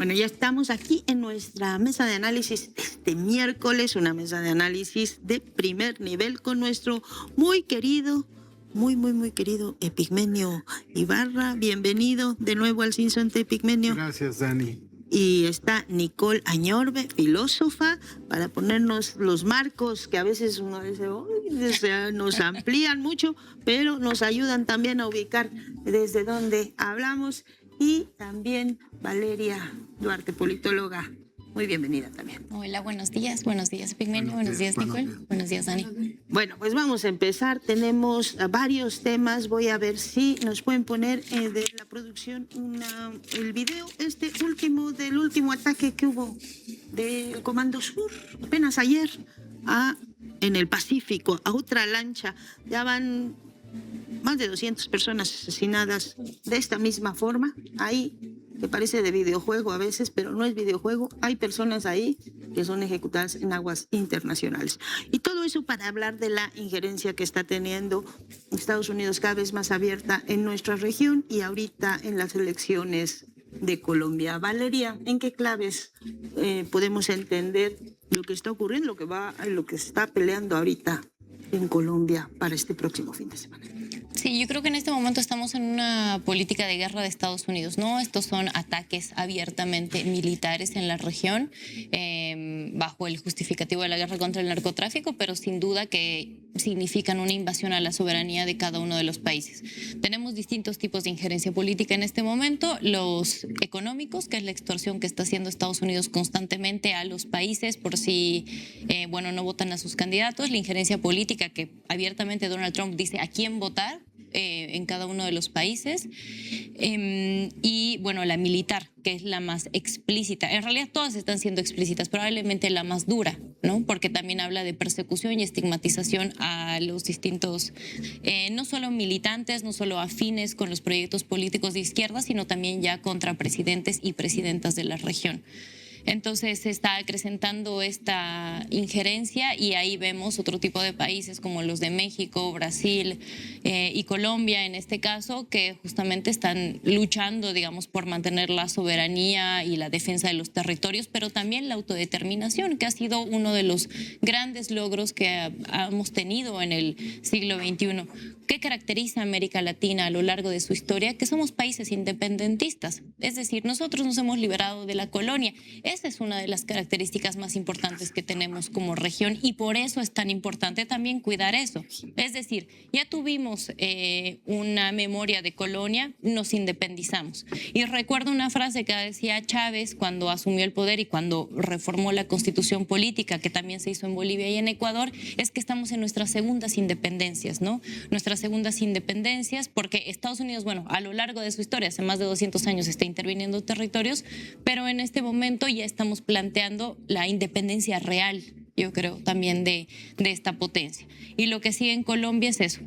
Bueno, ya estamos aquí en nuestra mesa de análisis este miércoles, una mesa de análisis de primer nivel con nuestro muy querido, muy querido Epigmenio Ibarra. Bienvenido de nuevo al Sinsonte, Epigmenio. Gracias, Dani. Y está Nicole Añorbe, filósofa, para ponernos los marcos que a veces uno dice, o sea, nos amplían mucho, pero nos ayudan también a ubicar desde dónde hablamos. Y también Valeria Duarte, politóloga. Muy bienvenida también. Hola, buenos días Epigmenio, buenos días Nicole, buenos días Dani. Bueno, pues vamos a empezar, tenemos varios temas, voy a ver si nos pueden poner de la producción el video del último ataque que hubo del Comando Sur, apenas ayer, en el Pacífico, a otra lancha. Ya van más de 200 personas asesinadas de esta misma forma, ahí que parece de videojuego a veces, pero no es videojuego. Hay personas ahí que son ejecutadas en aguas internacionales. Y todo eso para hablar de la injerencia que está teniendo Estados Unidos cada vez más abierta en nuestra región y ahorita en las elecciones de Colombia. Valeria, ¿en qué claves podemos entender lo que está ocurriendo, lo que se está peleando ahorita en Colombia para este próximo fin de semana? Sí, yo creo que en este momento estamos en una política de guerra de Estados Unidos, ¿no? Estos son ataques abiertamente militares en la región, bajo el justificativo de la guerra contra el narcotráfico, pero sin duda que significan una invasión a la soberanía de cada uno de los países. Tenemos distintos tipos de injerencia política en este momento, los económicos, que es la extorsión que está haciendo Estados Unidos constantemente a los países por si, no votan a sus candidatos, la injerencia política que abiertamente Donald Trump dice a quién votar, en cada uno de los países, y bueno, la militar, que es la más explícita. En realidad todas están siendo explícitas, probablemente la más dura, ¿no? Porque también habla de persecución y estigmatización a los distintos, no solo militantes, no solo afines con los proyectos políticos de izquierda, sino también ya contra presidentes y presidentas de la región. Entonces se está acrecentando esta injerencia y ahí vemos otro tipo de países como los de México, Brasil y Colombia en este caso, que justamente están luchando, digamos, por mantener la soberanía y la defensa de los territorios, pero también la autodeterminación, que ha sido uno de los grandes logros que hemos tenido en el siglo XXI. ¿Qué caracteriza a América Latina a lo largo de su historia? Que somos países independentistas, es decir, nosotros nos hemos liberado de la colonia. Esa es una de las características más importantes que tenemos como región y por eso es tan importante también cuidar eso. Es decir, ya tuvimos una memoria de colonia, nos independizamos. Y recuerdo una frase que decía Chávez cuando asumió el poder y cuando reformó la constitución política, que también se hizo en Bolivia y en Ecuador, es que estamos en nuestras segundas independencias, ¿no? Nuestras segundas independencias, porque Estados Unidos, bueno, a lo largo de su historia, hace más de 200 años está interviniendo territorios, pero en este momento ya estamos planteando la independencia real, yo creo, también de esta potencia. Y lo que sigue en Colombia es eso,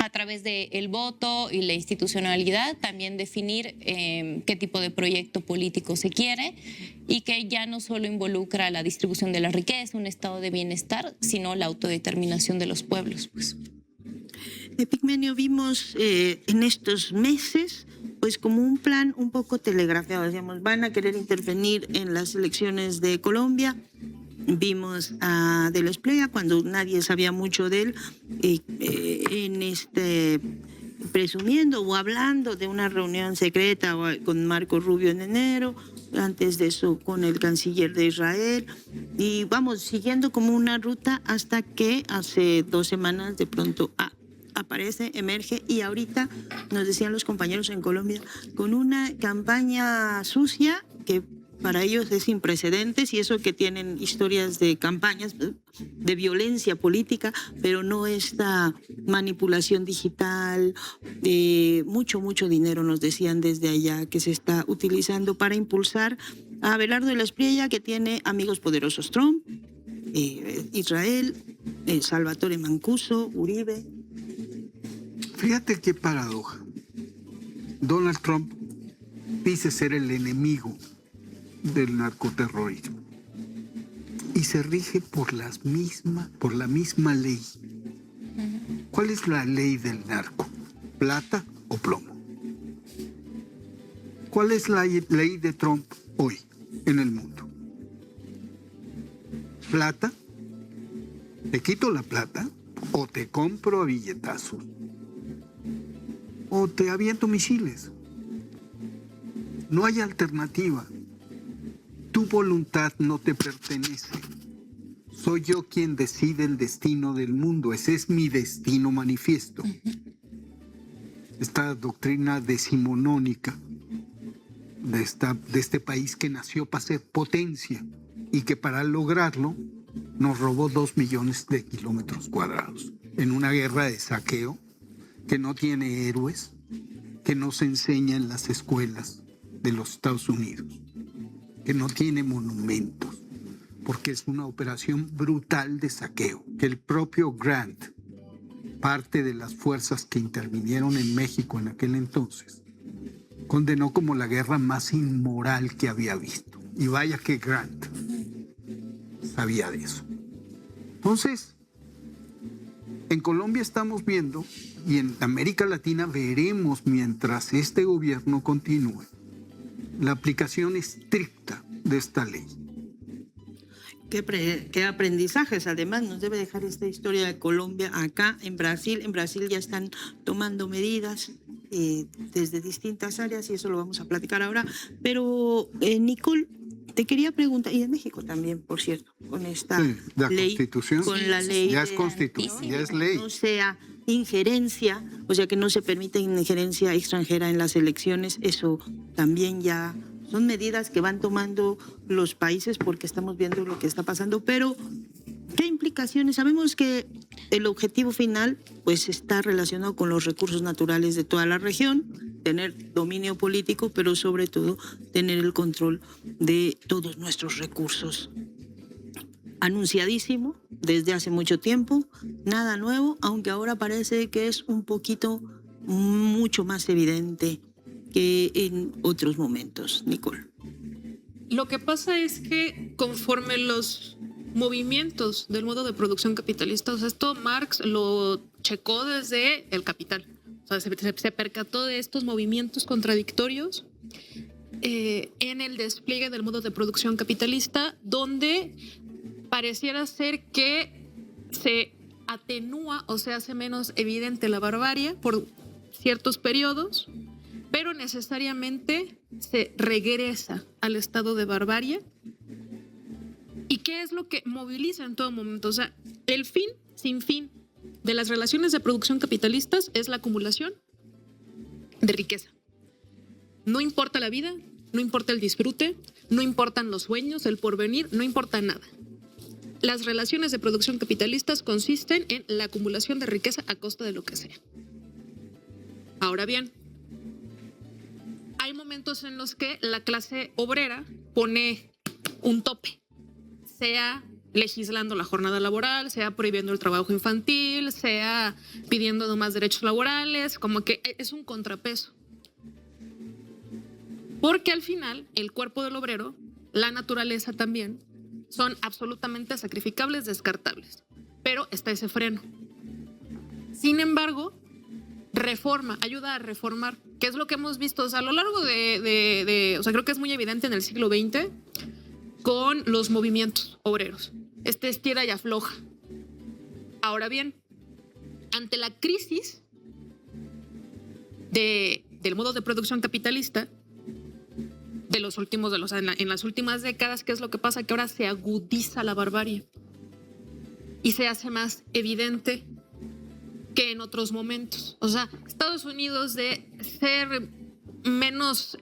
a través del voto y la institucionalidad, también definir qué tipo de proyecto político se quiere y que ya no solo involucra la distribución de la riqueza, un estado de bienestar, sino la autodeterminación de los pueblos, pues. Epigmenio, vimos en estos meses pues como un plan un poco telegrafiado, decíamos, van a querer intervenir en las elecciones de Colombia. Vimos a De la Espriella cuando nadie sabía mucho de él, presumiendo o hablando de una reunión secreta con Marco Rubio en enero, antes de eso con el canciller de Israel, y vamos siguiendo como una ruta hasta que hace 2 semanas de pronto aparece, emerge, y ahorita nos decían los compañeros en Colombia, con una campaña sucia que para ellos es sin precedentes, y eso que tienen historias de campañas de violencia política, pero no esta manipulación digital, mucho dinero, nos decían desde allá, que se está utilizando para impulsar a Abelardo de la Espriella, que tiene amigos poderosos, Trump, Israel, Salvatore Mancuso, Uribe. Fíjate qué paradoja. Donald Trump dice ser el enemigo del narcoterrorismo y se rige por la misma ley. ¿Cuál es la ley del narco? ¿Plata o plomo? ¿Cuál es la ley de Trump? hoy en el mundo. Plata, te quito la plata o te compro a billetazos o te aviento misiles. No hay alternativa. Tu voluntad no te pertenece. Soy yo quien decide el destino del mundo. Ese es mi destino manifiesto. Esta doctrina decimonónica de este país que nació para ser potencia y que para lograrlo nos robó 2 millones de kilómetros cuadrados en una guerra de saqueo que no tiene héroes, que no se enseña en las escuelas de los Estados Unidos, que no tiene monumentos, porque es una operación brutal de saqueo, que el propio Grant, parte de las fuerzas que intervinieron en México en aquel entonces, condenó como la guerra más inmoral que había visto. Y vaya que Grant sabía de eso. Entonces, en Colombia estamos viendo, y en América Latina veremos mientras este gobierno continúe, la aplicación estricta de esta ley. ¿Qué aprendizajes además nos debe dejar esta historia de Colombia acá en Brasil? En Brasil ya están tomando medidas desde distintas áreas y eso lo vamos a platicar ahora. Pero, Nicole, te quería preguntar, y en México también, por cierto, con esta la ley, Constitución, con la ley ya es Constitución, ya es ley. no sea injerencia, o sea que no se permite injerencia extranjera en las elecciones, eso también ya son medidas que van tomando los países porque estamos viendo lo que está pasando, pero ¿qué implicaciones? Sabemos que el objetivo final pues está relacionado con los recursos naturales de toda la región, tener dominio político, pero sobre todo tener el control de todos nuestros recursos. Anunciadísimo desde hace mucho tiempo, nada nuevo, aunque ahora parece que es un poquito mucho más evidente que en otros momentos. Nicole. Lo que pasa es que conforme los movimientos del modo de producción capitalista, o sea, esto Marx lo checó desde El Capital, o sea, se percató de estos movimientos contradictorios en el despliegue del modo de producción capitalista, donde pareciera ser que se atenúa o se hace menos evidente la barbarie por ciertos periodos, pero necesariamente se regresa al estado de barbarie. ¿Y qué es lo que moviliza en todo momento? O sea, el fin sin fin de las relaciones de producción capitalistas es la acumulación de riqueza. No importa la vida, no importa el disfrute, no importan los sueños, el porvenir, no importa nada. Las relaciones de producción capitalistas consisten en la acumulación de riqueza a costa de lo que sea. Ahora bien, hay momentos en los que la clase obrera pone un tope, sea legislando la jornada laboral, sea prohibiendo el trabajo infantil, sea pidiendo más derechos laborales, como que es un contrapeso. Porque al final, el cuerpo del obrero, la naturaleza también, son absolutamente sacrificables, descartables. Pero está ese freno. Sin embargo, reforma, ayuda a reformar, que es lo que hemos visto, o sea, a lo largo o sea, creo que es muy evidente en el siglo XX con los movimientos obreros. Estira y afloja. Ahora bien, ante la crisis del modo de producción capitalista en las últimas décadas, ¿qué es lo que pasa? Que ahora se agudiza la barbarie y se hace más evidente que en otros momentos. O sea, Estados Unidos, de ser menos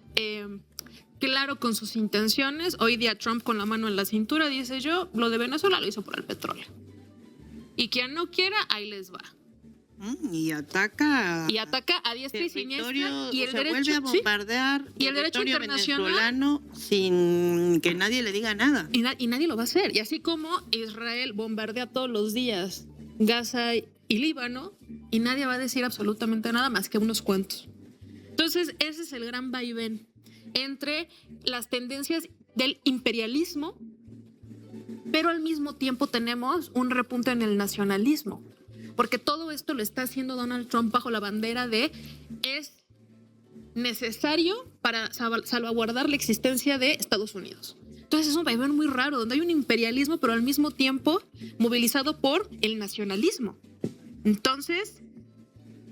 claro con sus intenciones, hoy día Trump con la mano en la cintura dice: yo lo de Venezuela lo hizo por el petróleo. Y quien no quiera, ahí les va. Y ataca a diestra y siniestra. Y el derecho, vuelve a bombardear y el derecho internacional venezolano sin que nadie le diga nada. Y nadie lo va a hacer. Y así como Israel bombardea todos los días Gaza y Líbano, y nadie va a decir absolutamente nada más que unos cuantos. Entonces, ese es el gran vaivén entre las tendencias del imperialismo, pero al mismo tiempo tenemos un repunte en el nacionalismo, porque todo esto lo está haciendo Donald Trump bajo la bandera de es necesario para salvaguardar la existencia de Estados Unidos. Entonces es un vaivén muy raro, donde hay un imperialismo, pero al mismo tiempo movilizado por el nacionalismo. Entonces,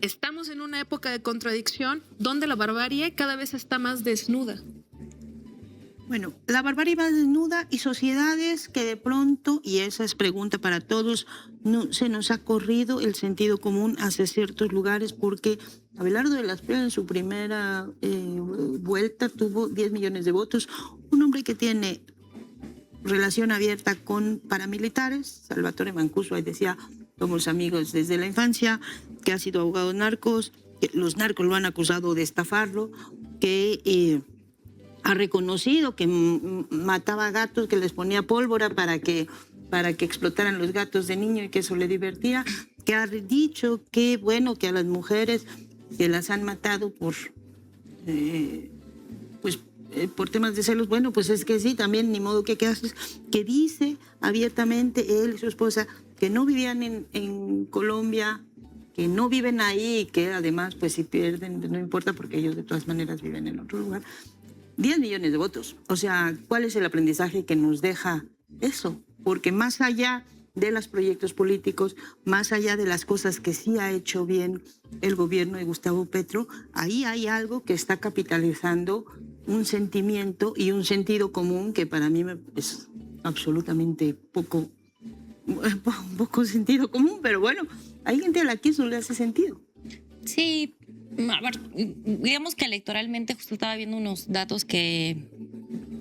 estamos en una época de contradicción donde la barbarie cada vez está más desnuda. Bueno, la barbarie va desnuda y sociedades que de pronto, y esa es pregunta para todos, no, se nos ha corrido el sentido común hacia ciertos lugares, porque Abelardo de las Espriella en su primera vuelta tuvo 10 millones de votos. Un hombre que tiene relación abierta con paramilitares, Salvatore Mancuso, ahí decía, somos amigos desde la infancia, que ha sido abogado de narcos, que los narcos lo han acusado de estafarlo, que ha reconocido que mataba gatos, que les ponía pólvora para que explotaran los gatos de niño y que eso le divertía, que ha dicho que, bueno, que a las mujeres que las han matado por temas de celos, bueno, pues es que sí, también ni modo que haces, que dice abiertamente él y su esposa que no vivían en Colombia, que no viven ahí y que además, pues si pierden, no importa porque ellos de todas maneras viven en otro lugar. 10 millones de votos. O sea, ¿cuál es el aprendizaje que nos deja eso? Porque más allá de los proyectos políticos, más allá de las cosas que sí ha hecho bien el gobierno de Gustavo Petro, ahí hay algo que está capitalizando un sentimiento y un sentido común que para mí es absolutamente poco sentido común, pero bueno, hay gente a la que eso le hace sentido. Sí, a ver, digamos que electoralmente justo estaba viendo unos datos que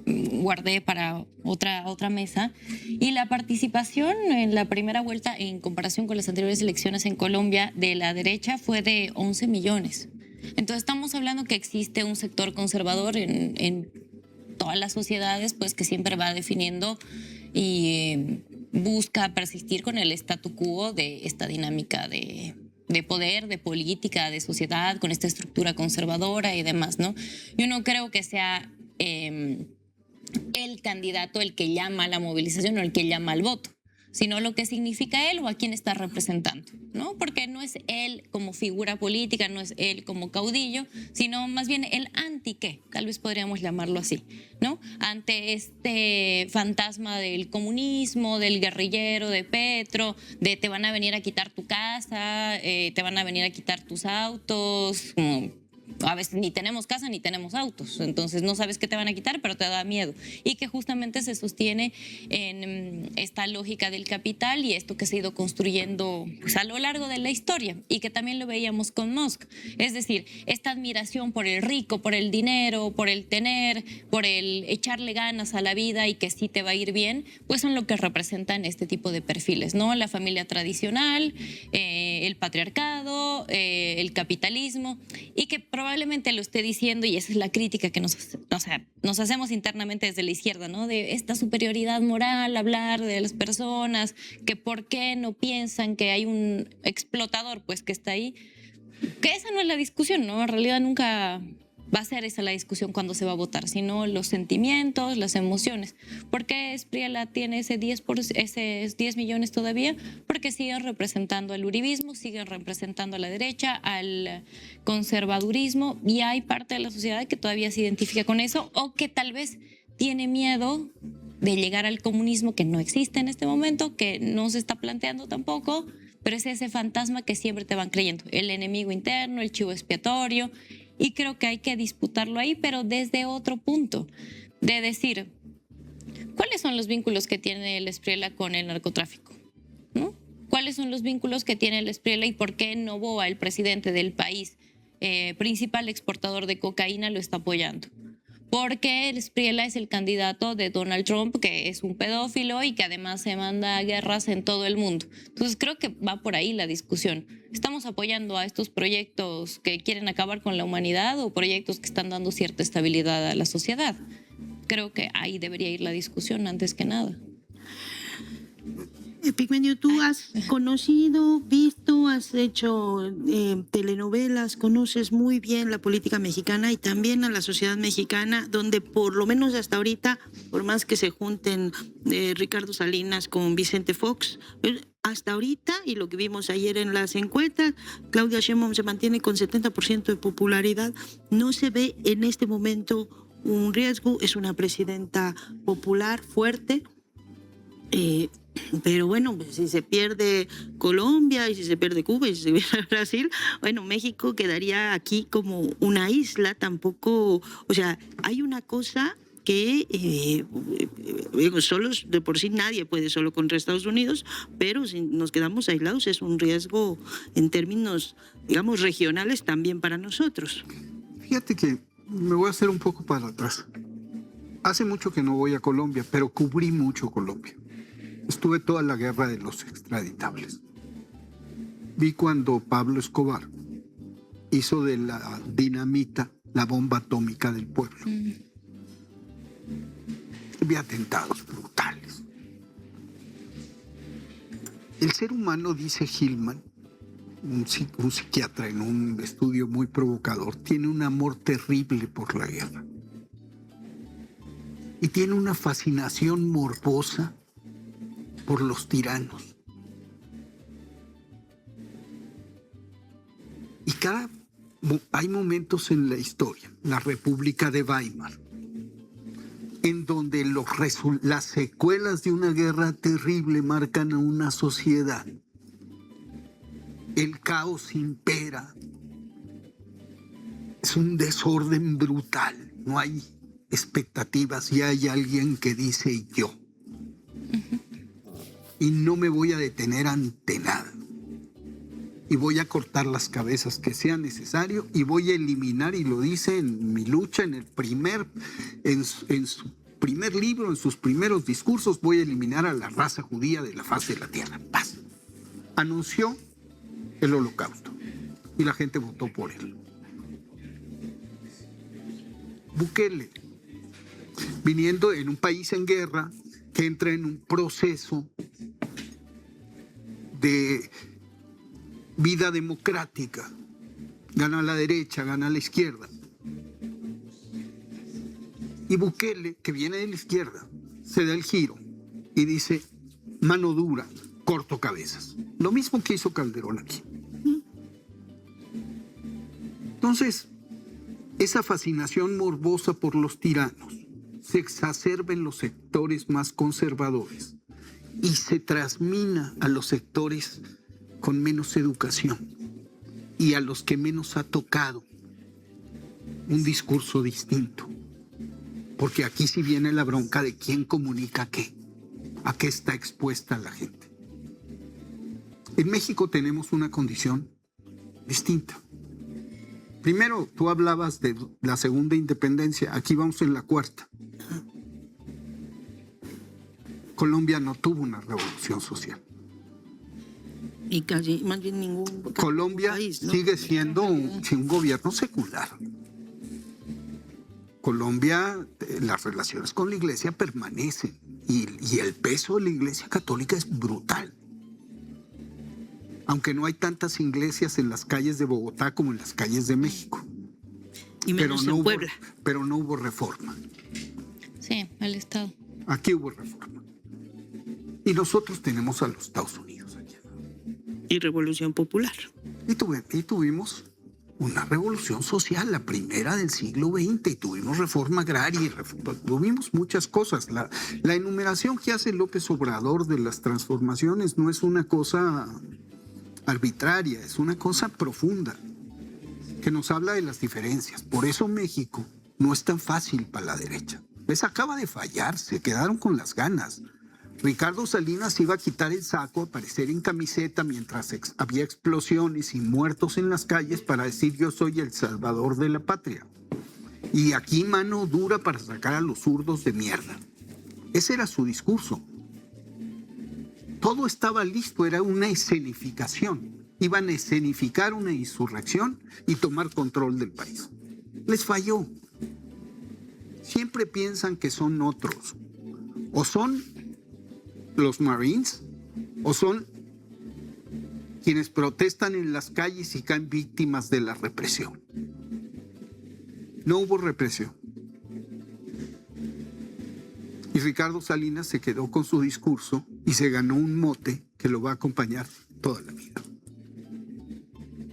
guardé para otra mesa, y la participación en la primera vuelta en comparación con las anteriores elecciones en Colombia de la derecha fue de 11 millones. Entonces estamos hablando que existe un sector conservador en todas las sociedades, pues que siempre va definiendo y busca persistir con el statu quo de esta dinámica de poder, de política, de sociedad, con esta estructura conservadora y demás, ¿no? Yo no creo que sea el candidato el que llama a la movilización o el que llama al voto, sino lo que significa él o a quién está representando, ¿no? Porque no es él como figura política, no es él como caudillo, sino más bien el anti-qué, tal vez podríamos llamarlo así, ¿no? Ante este fantasma del comunismo, del guerrillero, de Petro, de te van a venir a quitar tu casa, te van a venir a quitar tus autos, a veces ni tenemos casa ni tenemos autos, entonces no sabes qué te van a quitar, pero te da miedo. Y que justamente se sostiene en esta lógica del capital y esto que se ha ido construyendo pues, a lo largo de la historia, y que también lo veíamos con Musk. Es decir, esta admiración por el rico, por el dinero, por el tener, por el echarle ganas a la vida y que sí te va a ir bien, pues son lo que representan este tipo de perfiles, ¿no? La familia tradicional, el patriarcado, el capitalismo, y que probablemente lo esté diciendo, y esa es la crítica que nos hacemos internamente desde la izquierda, ¿no? De esta superioridad moral, hablar de las personas, que por qué no piensan que hay un explotador, pues que está ahí. Que esa no es la discusión, ¿no? En realidad nunca va a ser esa la discusión cuando se va a votar, sino los sentimientos, las emociones. ¿Por qué Espriella tiene esos 10 millones todavía? Porque siguen representando al uribismo, siguen representando a la derecha, al conservadurismo, y hay parte de la sociedad que todavía se identifica con eso, o que tal vez tiene miedo de llegar al comunismo, que no existe en este momento, que no se está planteando tampoco, pero es ese fantasma que siempre te van creyendo, el enemigo interno, el chivo expiatorio. Y creo que hay que disputarlo ahí, pero desde otro punto, de decir, ¿cuáles son los vínculos que tiene el Espriella con el narcotráfico? ¿No? ¿Cuáles son los vínculos que tiene el Espriella y por qué Noboa, el presidente del país principal exportador de cocaína, lo está apoyando? Porque el Espriella es el candidato de Donald Trump, que es un pedófilo y que además se manda guerras en todo el mundo. Entonces creo que va por ahí la discusión. ¿Estamos apoyando a estos proyectos que quieren acabar con la humanidad o proyectos que están dando cierta estabilidad a la sociedad? Creo que ahí debería ir la discusión antes que nada. Epigmenio, tú has conocido, visto, has hecho telenovelas, conoces muy bien la política mexicana y también a la sociedad mexicana, donde por lo menos hasta ahorita, por más que se junten Ricardo Salinas con Vicente Fox, hasta ahorita, y lo que vimos ayer en las encuestas, Claudia Sheinbaum se mantiene con 70% de popularidad. No se ve en este momento un riesgo, es una presidenta popular, fuerte. Pero bueno, pues si se pierde Colombia y si se pierde Cuba y si se pierde Brasil, bueno, México quedaría aquí como una isla, tampoco, o sea, hay una cosa que solos de por sí nadie puede solo contra Estados Unidos, pero si nos quedamos aislados es un riesgo en términos, digamos, regionales también para nosotros. Fíjate que me voy a hacer un poco para atrás. Hace mucho que no voy a Colombia, pero cubrí mucho Colombia. Estuve toda la guerra de los extraditables. Vi cuando Pablo Escobar hizo de la dinamita la bomba atómica del pueblo. Vi atentados brutales. El ser humano, dice Hillman, un psiquiatra en un estudio muy provocador, tiene un amor terrible por la guerra. Y tiene una fascinación morbosa por los tiranos. Y hay momentos en la historia, la República de Weimar, en donde las secuelas de una guerra terrible marcan a una sociedad. El caos impera. Es un desorden brutal. No hay expectativas y hay alguien que dice yo. Y no me voy a detener ante nada. Y voy a cortar las cabezas que sea necesario y voy a eliminar, y lo dice en Mi lucha, en su primer libro, en sus primeros discursos, voy a eliminar a la raza judía de la faz de la tierra. Paz. Anunció el holocausto y la gente votó por él. Bukele, viniendo en un país en guerra, que entra en un proceso de vida democrática, gana la derecha, gana la izquierda. Y Bukele, que viene de la izquierda, se da el giro y dice, mano dura, corto cabezas. Lo mismo que hizo Calderón aquí. Entonces, esa fascinación morbosa por los tiranos se exacerba en los sectores más conservadores y se trasmina a los sectores con menos educación y a los que menos ha tocado un discurso distinto. Porque aquí sí viene la bronca de quién comunica qué, a qué está expuesta la gente. En México tenemos una condición distinta. Primero, tú hablabas de la segunda independencia, aquí vamos en la cuarta. Colombia no tuvo una revolución social. Y casi, más bien ningún Colombia país, ¿no? sigue siendo un gobierno secular. Colombia, las relaciones con la iglesia permanecen y el peso de la iglesia católica es brutal. Aunque no hay tantas iglesias en las calles de Bogotá como en las calles de México. Y menos en Puebla. Pero no hubo reforma. Sí, al Estado. Aquí hubo reforma. Y nosotros tenemos a los Estados Unidos allá. Y Revolución Popular. Y tuvimos una revolución social, la primera del siglo XX, y tuvimos reforma agraria, y tuvimos muchas cosas. La enumeración que hace López Obrador de las transformaciones no es una cosa arbitraria, es una cosa profunda, que nos habla de las diferencias. Por eso México no es tan fácil para la derecha. Les acaba de fallar, se quedaron con las ganas. Ricardo Salinas iba a quitar el saco, aparecer en camiseta mientras había explosiones y muertos en las calles para decir yo soy el salvador de la patria. Y aquí mano dura para sacar a los zurdos de mierda. Ese era su discurso. Todo estaba listo, era una escenificación. Iban a escenificar una insurrección y tomar control del país. Les falló. Siempre piensan que son otros. O son los Marines o son quienes protestan en las calles y caen víctimas de la represión. No hubo represión. Y Ricardo Salinas se quedó con su discurso y se ganó un mote que lo va a acompañar toda la vida.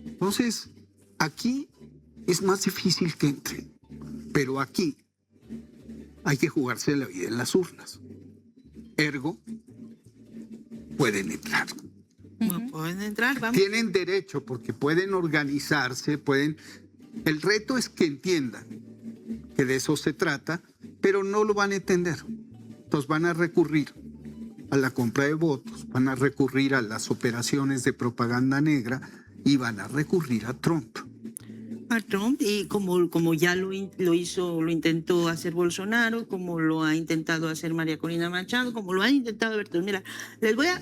Entonces, aquí es más difícil que entre, pero aquí hay que jugarse la vida en las urnas. Ergo, pueden entrar. No pueden entrar, vamos. Tienen derecho porque pueden organizarse, pueden... El reto es que entiendan que de eso se trata, pero no lo van a entender. Entonces van a recurrir a la compra de votos, van a recurrir a las operaciones de propaganda negra y van a recurrir a Trump. A Trump, y como ya lo intentó hacer Bolsonaro, como lo ha intentado hacer María Corina Machado, como lo ha intentado Bertón. Mira,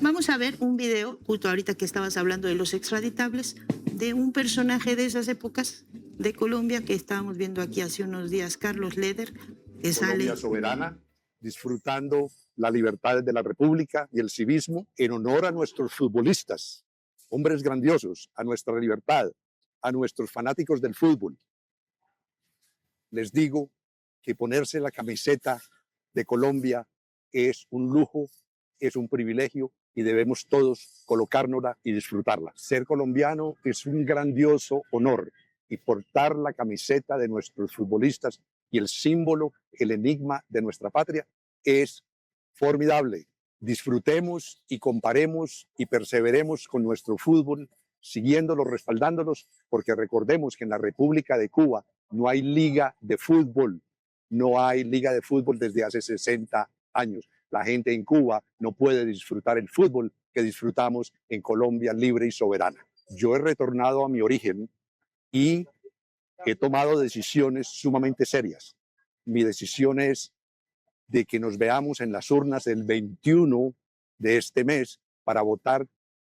vamos a ver un video, justo ahorita que estabas hablando de los extraditables, de un personaje de esas épocas de Colombia que estábamos viendo aquí hace unos días, Carlos Leder, que sale... Colombia soberana, disfrutando la libertad de la República y el civismo en honor a nuestros futbolistas, hombres grandiosos, a nuestra libertad, a nuestros fanáticos del fútbol. Les digo que ponerse la camiseta de Colombia es un lujo, es un privilegio y debemos todos colocárnosla y disfrutarla. Ser colombiano es un grandioso honor y portar la camiseta de nuestros futbolistas y el símbolo, el enigma de nuestra patria es formidable. Disfrutemos y comparemos y perseveremos con nuestro fútbol, siguiéndolos, respaldándolos, porque recordemos que en la República de Cuba no hay liga de fútbol, no hay liga de fútbol desde hace 60 años. La gente en Cuba no puede disfrutar el fútbol que disfrutamos en Colombia libre y soberana. Yo he retornado a mi origen y he tomado decisiones sumamente serias. Mi decisión es de que nos veamos en las urnas el 21 de este mes para votar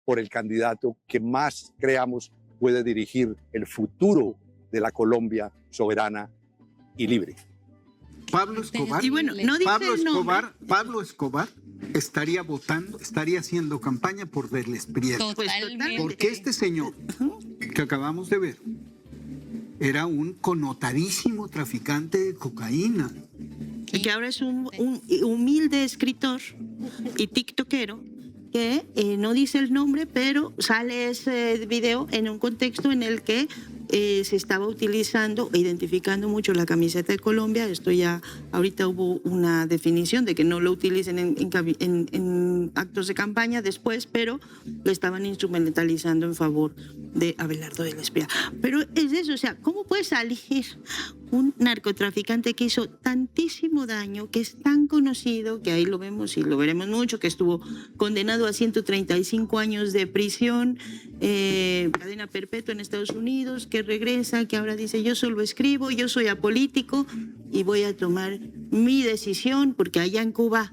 por el candidato que más creamos puede dirigir el futuro de la Colombia soberana y libre. Pablo Escobar, Y bueno, no dice el nombre. Pablo Escobar estaría votando, estaría haciendo campaña por Verles Prieto. Totalmente. Porque este señor que acabamos de ver era un connotadísimo traficante de cocaína. Y que ahora es un humilde escritor y tiktokero que no dice el nombre, pero sale ese video en un contexto en el que se estaba utilizando e identificando mucho la camiseta de Colombia. Esto ya, ahorita hubo una definición de que no lo utilicen en actos de campaña después, pero lo estaban instrumentalizando en favor de Abelardo de la Espriella. Pero es eso, o sea, ¿cómo puede salir un narcotraficante que hizo tantísimo daño, que es tan conocido, que ahí lo vemos y lo veremos mucho, que estuvo condenado a 135 años de prisión, cadena perpetua en Estados Unidos, que regresa, que ahora dice yo solo escribo, yo soy apolítico y voy a tomar mi decisión, porque allá en Cuba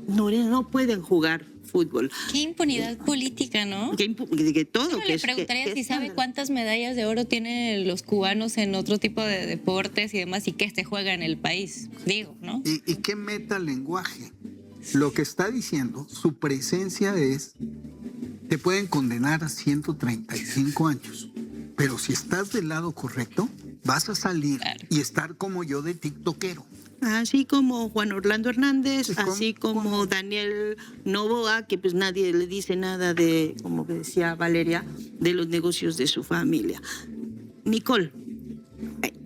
no pueden jugar fútbol. Qué impunidad política, ¿no? Que todo. Yo Que le preguntaría si sabe cuántas medallas de oro tienen los cubanos en otro tipo de deportes y demás y qué se juega en el país, digo, ¿no? ¿Y qué metalenguaje? Lo que está diciendo, su presencia es, te pueden condenar a 135 años, pero si estás del lado correcto, vas a salir y estar como yo de tiktokero. Así como Juan Orlando Hernández, así como ¿Cómo? Daniel Noboa, que pues nadie le dice nada de, como decía Valeria, de los negocios de su familia. Nicole,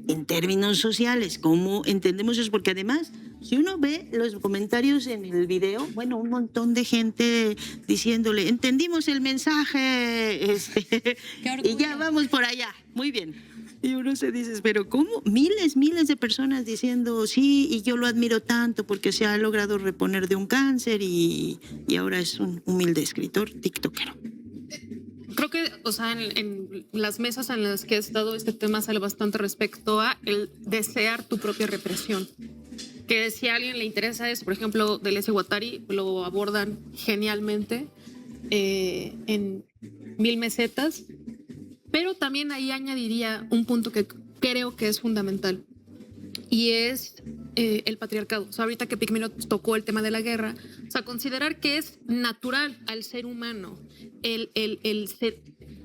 en términos sociales, ¿cómo entendemos eso? Porque además, si uno ve los comentarios en el video, bueno, un montón de gente diciéndole, entendimos el mensaje, y ya vamos por allá, muy bien. Y uno se dice, pero ¿cómo? Miles de personas diciendo, sí, y yo lo admiro tanto porque se ha logrado reponer de un cáncer y ahora es un humilde escritor, tiktokero. Creo que, o sea, en las mesas en las que he estado, este tema sale bastante respecto a el desear tu propia represión. Que si a alguien le interesa eso, por ejemplo, Deleuze y Guattari lo abordan genialmente en 1000 mesetas. Pero también ahí añadiría un punto que creo que es fundamental. y es el patriarcado. O sea, ahorita que Pigmenio tocó el tema de la guerra, o sea, considerar que es natural al ser humano el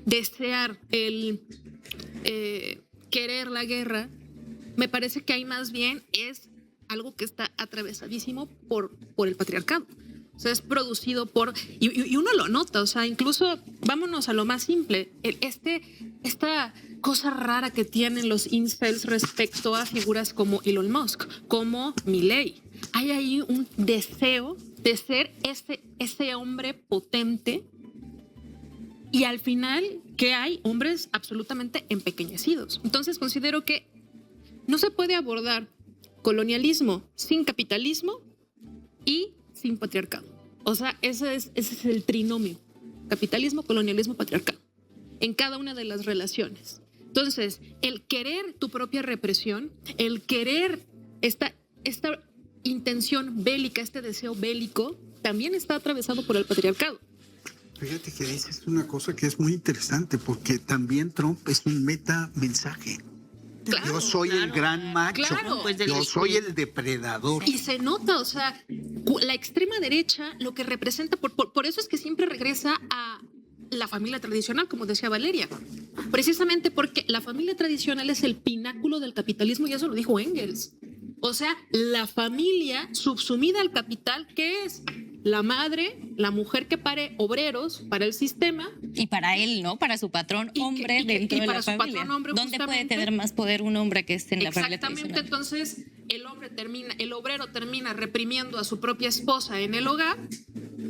desear, el querer la guerra, me parece que ahí más bien es algo que está atravesadísimo por el patriarcado. O sea, es producido por... Y uno lo nota, o sea, incluso vámonos a lo más simple. Esta cosa rara que tienen los incels respecto a figuras como Elon Musk, como Milei. Hay ahí un deseo de ser ese hombre potente, y al final que hay hombres absolutamente empequeñecidos. Entonces considero que no se puede abordar colonialismo sin capitalismo y sin patriarcado. O sea, ese es el trinomio: capitalismo, colonialismo, patriarcado, en cada una de las relaciones. Entonces, el querer tu propia represión, el querer esta intención bélica, este deseo bélico, también está atravesado por el patriarcado. Fíjate que dices una cosa que es muy interesante, porque también Trump es un mensaje. Claro, yo soy el gran macho, claro. Pues yo soy el depredador. Y se nota, o sea, la extrema derecha lo que representa, por eso es que siempre regresa a la familia tradicional, como decía Valeria, precisamente porque la familia tradicional es el pináculo del capitalismo, y eso lo dijo Engels. O sea, la familia subsumida al capital, ¿qué es? La madre, la mujer que pare obreros para el sistema. Y para él, ¿no? Para su patrón hombre dentro de la familia. Patrón hombre, ¿Dónde puede justamente tener más poder un hombre que esté en la familia Exactamente, tradicional? entonces el obrero termina reprimiendo a su propia esposa en el hogar,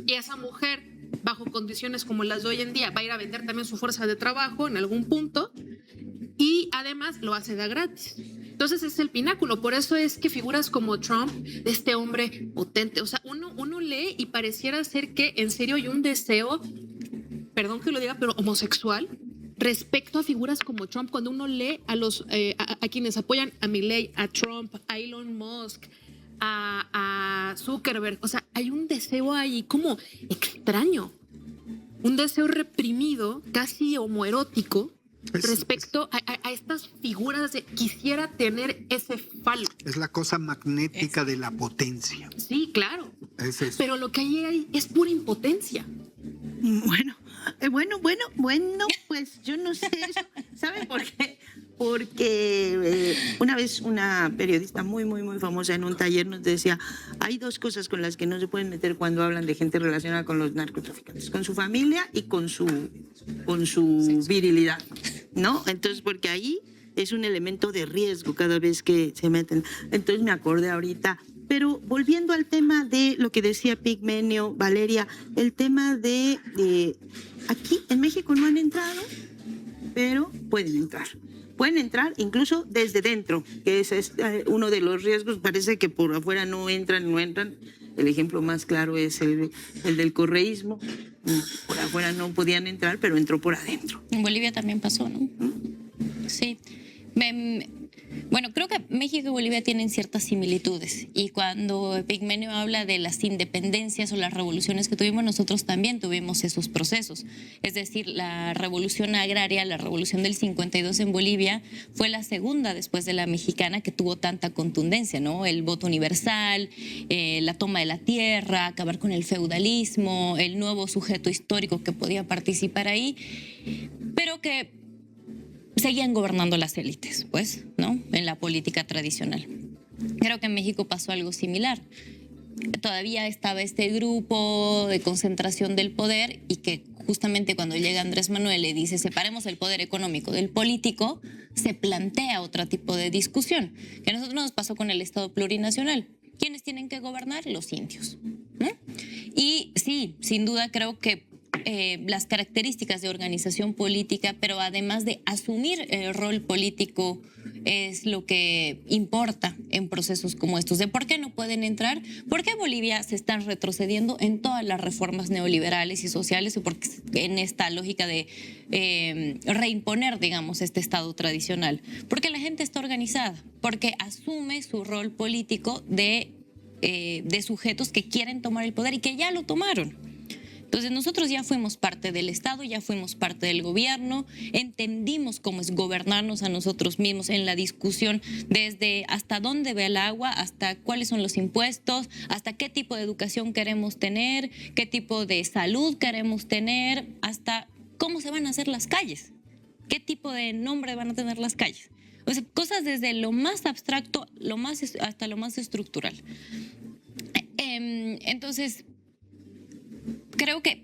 y esa mujer, bajo condiciones como las de hoy en día, va a ir a vender también su fuerza de trabajo en algún punto, y además lo hace de gratis. Entonces es el pináculo. Por eso es que figuras como Trump, de este hombre potente, o sea, uno lee y pareciera ser que en serio hay un deseo, perdón que lo diga, pero homosexual, respecto a figuras como Trump. Cuando uno lee a quienes apoyan a Milei, a Trump, a Elon Musk, a Zuckerberg, o sea, hay un deseo ahí como extraño, un deseo reprimido, casi homoerótico, respecto a estas figuras de quisiera tener ese falo. Es la cosa magnética de la potencia. Sí, claro. Es eso. Pero lo que hay ahí es pura impotencia. Bueno, pues yo no sé eso. ¿Sabe por qué? Porque una vez una periodista muy famosa en un taller nos decía: hay dos cosas con las que no se pueden meter cuando hablan de gente relacionada con los narcotraficantes: con su familia y con su virilidad, ¿no? Entonces, porque ahí es un elemento de riesgo cada vez que se meten. Entonces me acordé ahorita. Pero volviendo al tema de lo que decía Pigmenio, Valeria, el tema de aquí en México no han entrado, pero pueden entrar. Pueden entrar incluso desde dentro, que ese es uno de los riesgos. Parece que por afuera no entran. El ejemplo más claro es el del correísmo. Por afuera no podían entrar, pero entró por adentro. En Bolivia también pasó, ¿no? Sí. Bueno, creo que México y Bolivia tienen ciertas similitudes, y cuando Pigmenio habla de las independencias o las revoluciones que tuvimos, nosotros también tuvimos esos procesos. Es decir, la revolución agraria, la revolución del 52 en Bolivia, fue la segunda después de la mexicana que tuvo tanta contundencia, ¿no? El voto universal, la toma de la tierra, acabar con el feudalismo, el nuevo sujeto histórico que podía participar ahí, pero que seguían gobernando las élites, pues, ¿no? En la política tradicional. Creo que en México pasó algo similar. Todavía estaba este grupo de concentración del poder, y que justamente cuando llega Andrés Manuel le dice: separemos el poder económico del político, se plantea otro tipo de discusión, que a nosotros nos pasó con el Estado plurinacional. ¿Quiénes tienen que gobernar? Los indios, ¿no? Y sí, sin duda creo que las características de organización política, pero además de asumir el rol político, es lo que importa en procesos como estos. ¿De por qué no pueden entrar? ¿Por qué Bolivia se están retrocediendo en todas las reformas neoliberales y sociales? ¿O porque en esta lógica de reimponer, digamos, este Estado tradicional? Porque la gente está organizada, porque asume su rol político de sujetos que quieren tomar el poder y que ya lo tomaron. Entonces nosotros ya fuimos parte del Estado, ya fuimos parte del gobierno, entendimos cómo es gobernarnos a nosotros mismos en la discusión desde hasta dónde va el agua, hasta cuáles son los impuestos, hasta qué tipo de educación queremos tener, qué tipo de salud queremos tener, hasta cómo se van a hacer las calles, qué tipo de nombre van a tener las calles. O sea, cosas desde lo más abstracto hasta lo más estructural. Entonces, creo que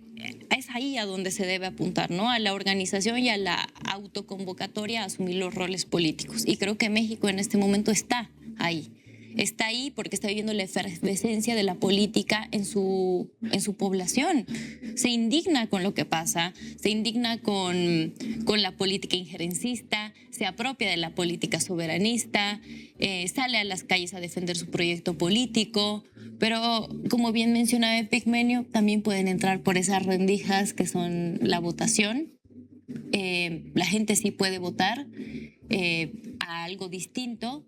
es ahí a donde se debe apuntar, ¿no? A la organización y a la autoconvocatoria a asumir los roles políticos. Y creo que México en este momento está ahí. Está ahí porque está viviendo la efervescencia de la política en su población. Se indigna con lo que pasa, se indigna con la política injerencista, se apropia de la política soberanista, sale a las calles a defender su proyecto político, pero como bien mencionaba Epigmenio, también pueden entrar por esas rendijas que son la votación. La gente sí puede votar a algo distinto,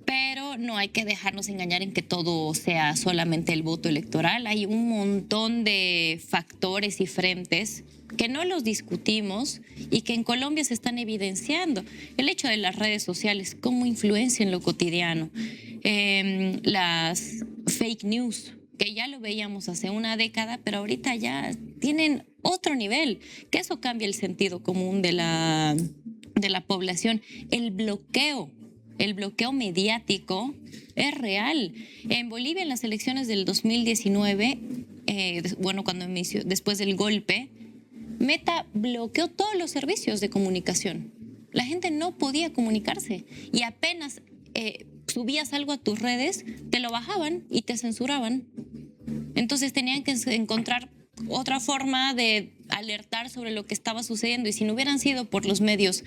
pero no hay que dejarnos engañar en que todo sea solamente el voto electoral. Hay un montón de factores y frentes que no los discutimos y que en Colombia se están evidenciando. El hecho de las redes sociales, cómo influencian lo cotidiano. Las fake news, que ya lo veíamos hace una década, pero ahorita ya tienen otro nivel, que eso cambia el sentido común de la población. El bloqueo mediático es real. En Bolivia, en las elecciones del 2019, cuando inició, después del golpe, Meta bloqueó todos los servicios de comunicación. La gente no podía comunicarse y apenas subías algo a tus redes, te lo bajaban y te censuraban. Entonces tenían que encontrar otra forma de alertar sobre lo que estaba sucediendo, y si no hubieran sido por los medios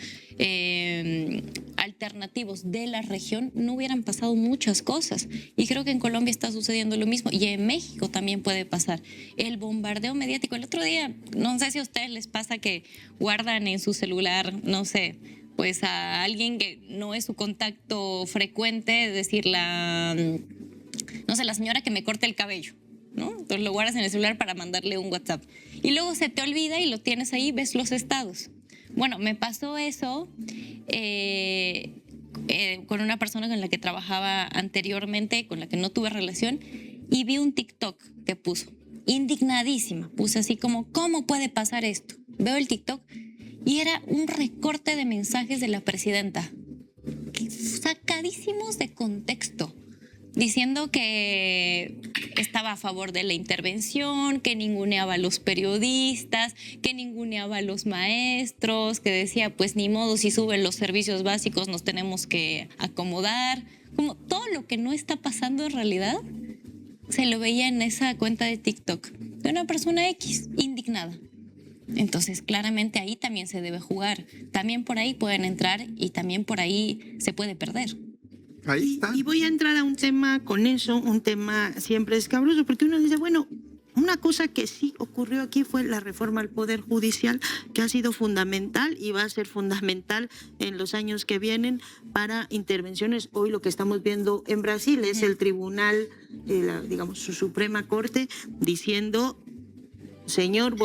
alternativos de la región, no hubieran pasado muchas cosas. Y creo que en Colombia está sucediendo lo mismo, y en México también puede pasar. El bombardeo mediático. El otro día, no sé si a ustedes les pasa que guardan en su celular, no sé, pues a alguien que no es su contacto frecuente, es decir, la señora que me corta el cabello, ¿no? Entonces lo guardas en el celular para mandarle un WhatsApp. Y luego se te olvida y lo tienes ahí, ves los estados. Bueno, me pasó eso con una persona con la que trabajaba anteriormente, con la que no tuve relación, y vi un TikTok que puso, indignadísima, puse así como, ¿cómo puede pasar esto? Veo el TikTok y era un recorte de mensajes de la presidenta, sacadísimos de contexto, diciendo que estaba a favor de la intervención, que ninguneaba a los periodistas, que ninguneaba a los maestros, que decía, pues ni modo, si suben los servicios básicos nos tenemos que acomodar. Como todo lo que no está pasando en realidad se lo veía en esa cuenta de TikTok de una persona X, indignada. Entonces, claramente ahí también se debe jugar. También por ahí pueden entrar y también por ahí se puede perder. Ahí está. Y voy a entrar a un tema con eso, un tema siempre escabroso, porque uno dice, bueno, una cosa que sí ocurrió aquí fue la reforma al Poder Judicial, que ha sido fundamental y va a ser fundamental en los años que vienen para intervenciones. Hoy lo que estamos viendo en Brasil es el tribunal, digamos, su Suprema Corte, diciendo: señor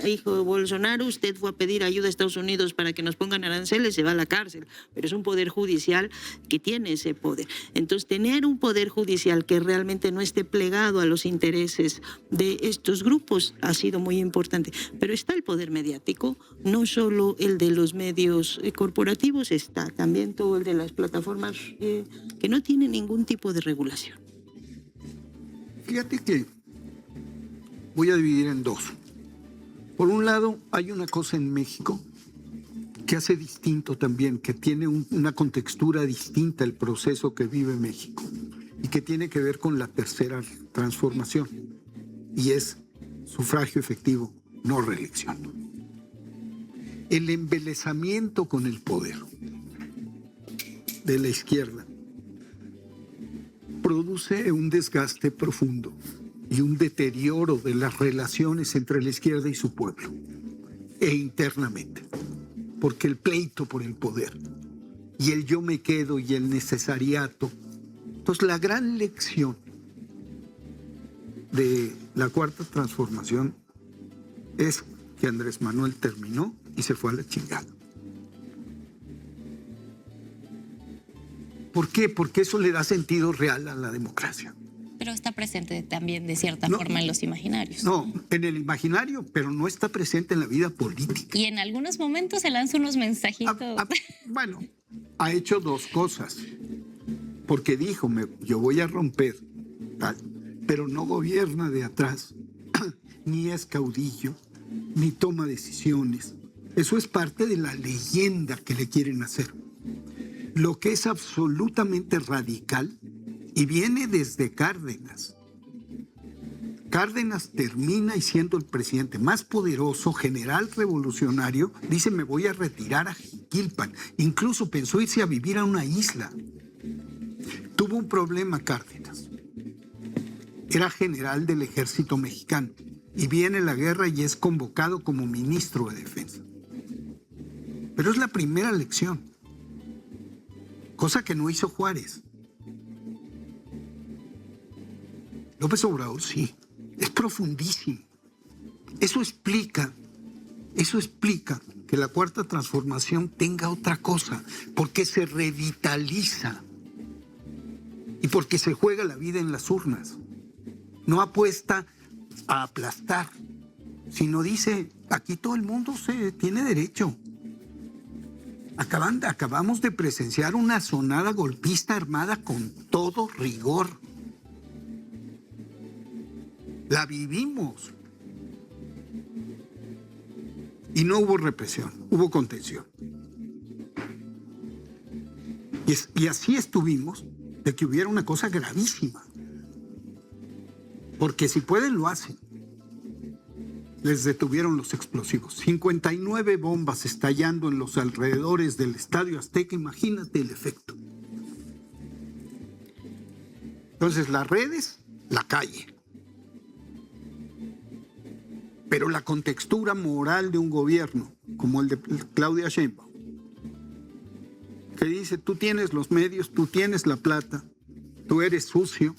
hijo de Bolsonaro, usted fue a pedir ayuda a Estados Unidos para que nos pongan aranceles, se va a la cárcel. Pero es un poder judicial que tiene ese poder. Entonces, tener un poder judicial que realmente no esté plegado a los intereses de estos grupos ha sido muy importante. Pero está el poder mediático, no solo el de los medios corporativos, está también todo el de las plataformas que no tienen ningún tipo de regulación. Fíjate que voy a dividir en dos. Por un lado, hay una cosa en México que hace distinto también, que tiene una contextura distinta el proceso que vive México y que tiene que ver con la tercera transformación, y es sufragio efectivo, no reelección. El embelezamiento con el poder de la izquierda produce un desgaste profundo y un deterioro de las relaciones entre la izquierda y su pueblo, e internamente, porque el pleito por el poder y el yo me quedo y el necesariato. Entonces, la gran lección de la cuarta transformación es que Andrés Manuel terminó y se fue a la chingada. ¿Por qué? Porque eso le da sentido real a la democracia. Pero está presente también de cierta No, forma en los imaginarios. No, en el imaginario, pero no está presente en la vida política. Y en algunos momentos se lanza unos mensajitos. Bueno, ha hecho dos cosas. Porque dijo, yo voy a romper, tal, pero no gobierna de atrás, ni es caudillo, ni toma decisiones. Eso es parte de la leyenda que le quieren hacer. Lo que es absolutamente radical y viene desde Cárdenas. Cárdenas termina y siendo el presidente más poderoso, general revolucionario, dice me voy a retirar a Jiquilpan. Incluso pensó irse a vivir a una isla. Tuvo un problema Cárdenas. Era general del ejército mexicano y viene la guerra y es convocado como ministro de defensa. Pero es la primera elección. Cosa que no hizo Juárez. López Obrador sí, es profundísimo. Eso explica que la cuarta transformación tenga otra cosa, porque se revitaliza y porque se juega la vida en las urnas. No apuesta a aplastar, sino dice, aquí todo el mundo tiene derecho. Acabamos de presenciar una sonada golpista armada con todo rigor. La vivimos. Y no hubo represión, hubo contención. Y así estuvimos de que hubiera una cosa gravísima. Porque si pueden, lo hacen. Les detuvieron los explosivos. 59 bombas estallando en los alrededores del Estadio Azteca. Imagínate el efecto. Entonces, las redes, la calle. Pero la contextura moral de un gobierno, como el de Claudia Sheinbaum, que dice, tú tienes los medios, tú tienes la plata, tú eres sucio,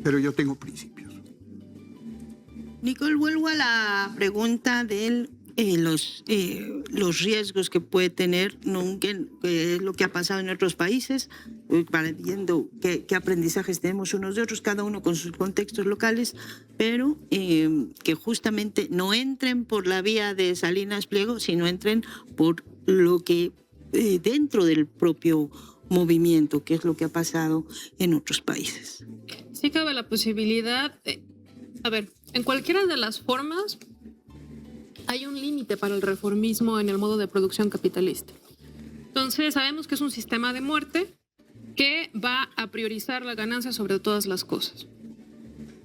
pero yo tengo principios. Nicole, vuelvo a la pregunta de los riesgos que puede tener lo que ha pasado en otros países, viendo qué aprendizajes tenemos unos de otros, cada uno con sus contextos locales, pero que justamente no entren por la vía de Salinas Pliego, sino entren por lo que dentro del propio movimiento, que es lo que ha pasado en otros países. Sí cabe la posibilidad, en cualquiera de las formas hay un límite para el reformismo en el modo de producción capitalista. Entonces sabemos que es un sistema de muerte que va a priorizar la ganancia sobre todas las cosas.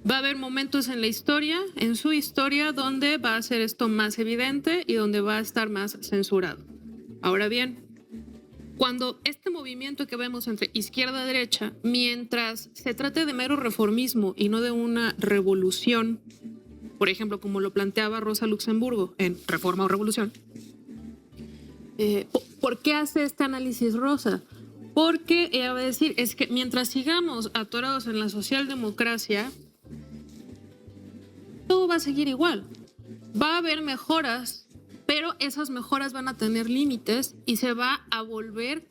Va a haber momentos en la historia, en su historia, donde va a ser esto más evidente y donde va a estar más censurado. Ahora bien, cuando este movimiento que vemos entre izquierda y derecha, mientras se trate de mero reformismo y no de una revolución, por ejemplo, como lo planteaba Rosa Luxemburgo en Reforma o Revolución, ¿por qué hace este análisis Rosa? Porque ella va a decir, es que mientras sigamos atorados en la socialdemocracia, todo va a seguir igual. Va a haber mejoras, pero esas mejoras van a tener límites y se va a volver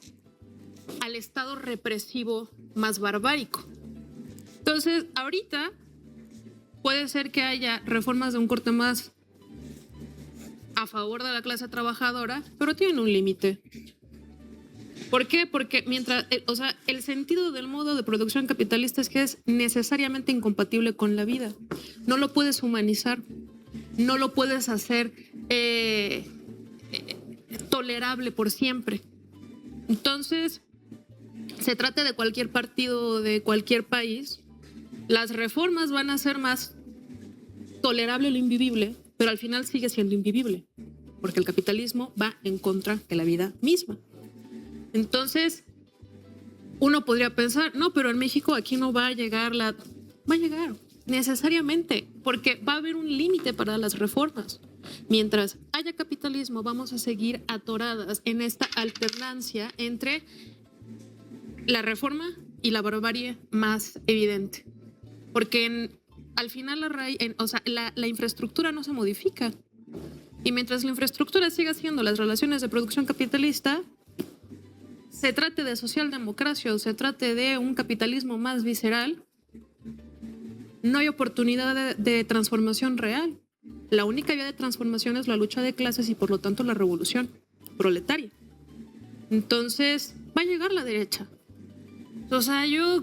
al estado represivo más barbárico. Entonces, ahorita puede ser que haya reformas de un corte más a favor de la clase trabajadora, pero tienen un límite. ¿Por qué? Porque el sentido del modo de producción capitalista es que es necesariamente incompatible con la vida. No lo puedes humanizar, no lo puedes hacer tolerable por siempre. Entonces, se trata de cualquier partido de cualquier país, las reformas van a ser más tolerable lo invivible, pero al final sigue siendo invivible, porque el capitalismo va en contra de la vida misma. Entonces, uno podría pensar, no, pero en México aquí no va a llegar va a llegar necesariamente, porque va a haber un límite para las reformas. Mientras haya capitalismo, vamos a seguir atoradas en esta alternancia entre la reforma y la barbarie más evidente. Porque al final la infraestructura no se modifica. Y mientras la infraestructura siga siendo las relaciones de producción capitalista, se trate de socialdemocracia o se trate de un capitalismo más visceral, no hay oportunidad de transformación real. La única vía de transformación es la lucha de clases y por lo tanto la revolución proletaria. Entonces va a llegar la derecha. O sea, yo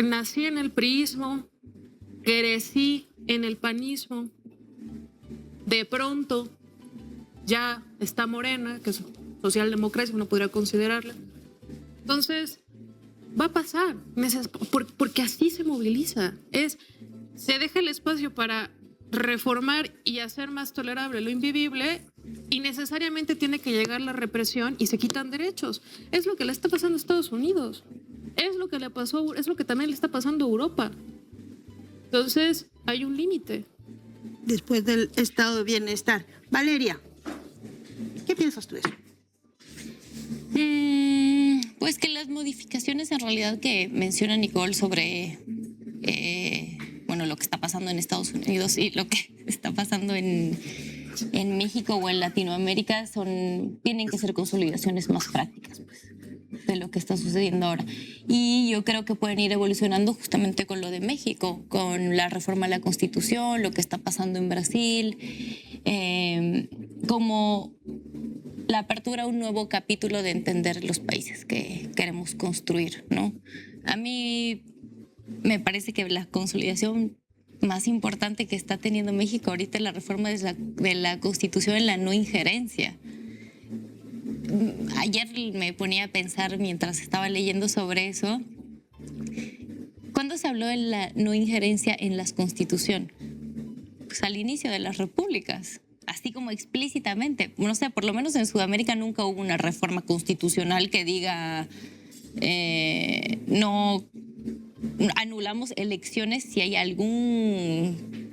nací en el priismo, crecí en el panismo, de pronto ya está Morena, que es socialdemocracia, uno podría considerarla. Entonces, va a pasar, porque así se moviliza. Se deja el espacio para reformar y hacer más tolerable lo invivible y necesariamente tiene que llegar la represión y se quitan derechos. Es lo que le está pasando a Estados Unidos. Es lo que le pasó, es lo que también le está pasando a Europa. Entonces, hay un límite. Después del estado de bienestar. Valeria, ¿qué piensas tú de eso? Pues que las modificaciones en realidad que menciona Nicole sobre lo que está pasando en Estados Unidos y lo que está pasando en México o en Latinoamérica tienen que ser consolidaciones más prácticas, pues, de lo que está sucediendo ahora. Y yo creo que pueden ir evolucionando justamente con lo de México, con la reforma a la Constitución, lo que está pasando en Brasil, como la apertura a un nuevo capítulo de entender los países que queremos construir, ¿no? A mí me parece que la consolidación más importante que está teniendo México ahorita es la reforma de la Constitución en la no injerencia. Ayer me ponía a pensar mientras estaba leyendo sobre eso. ¿Cuándo se habló de la no injerencia en la Constitución? Pues al inicio de las repúblicas, así como explícitamente. No sé, por lo menos en Sudamérica nunca hubo una reforma constitucional que diga no anulamos elecciones si hay algún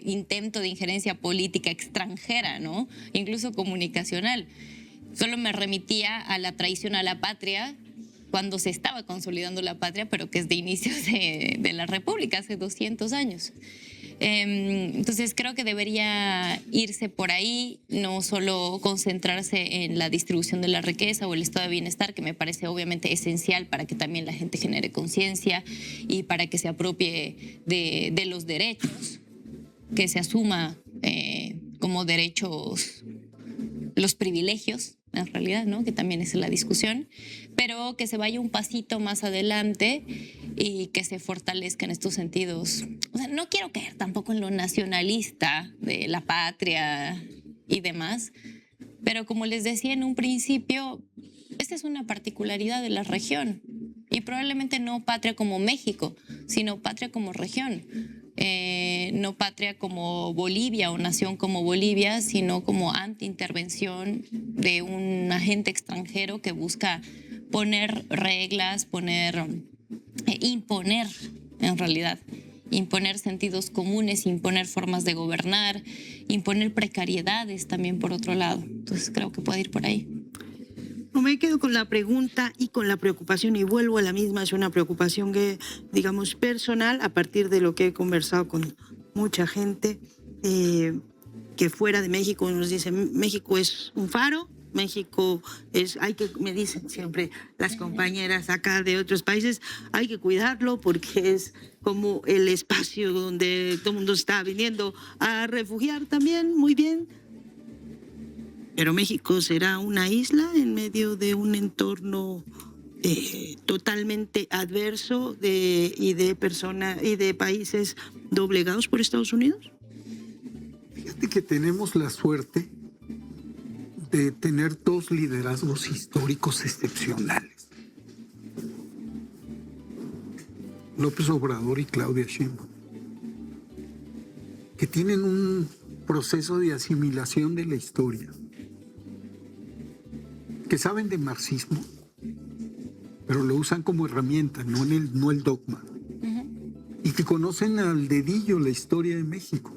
intento de injerencia política extranjera, ¿no? Incluso comunicacional. Solo me remitía a la traición a la patria cuando se estaba consolidando la patria, pero que es de inicios de la República, hace 200 años. Entonces creo que debería irse por ahí, no solo concentrarse en la distribución de la riqueza o el estado de bienestar, que me parece obviamente esencial para que también la gente genere conciencia y para que se apropie de los derechos, que se asuma como derechos los privilegios, en realidad, ¿no? Que también es la discusión, pero que se vaya un pasito más adelante y que se fortalezca en estos sentidos. O sea, no quiero caer tampoco en lo nacionalista de la patria y demás, pero como les decía en un principio, esta es una particularidad de la región y probablemente no patria como México, sino patria como región. No patria como Bolivia o nación como Bolivia, sino como anti-intervención de un agente extranjero que busca poner reglas, imponer, en realidad, imponer sentidos comunes, imponer formas de gobernar, imponer precariedades también por otro lado. Entonces creo que puede ir por ahí. No, me quedo con la pregunta y con la preocupación y vuelvo a la misma. Es una preocupación que, digamos, personal a partir de lo que he conversado con mucha gente que fuera de México nos dice México es un faro, México me dicen siempre las compañeras acá de otros países, hay que cuidarlo porque es como el espacio donde todo el mundo está viniendo a refugiar también, muy bien. Pero México será una isla en medio de un entorno totalmente adverso y de países doblegados por Estados Unidos. Fíjate que tenemos la suerte de tener dos liderazgos históricos excepcionales. López Obrador y Claudia Sheinbaum, que tienen un proceso de asimilación de la historia, que saben de marxismo, pero lo usan como herramienta, no el dogma. Y que conocen al dedillo la historia de México.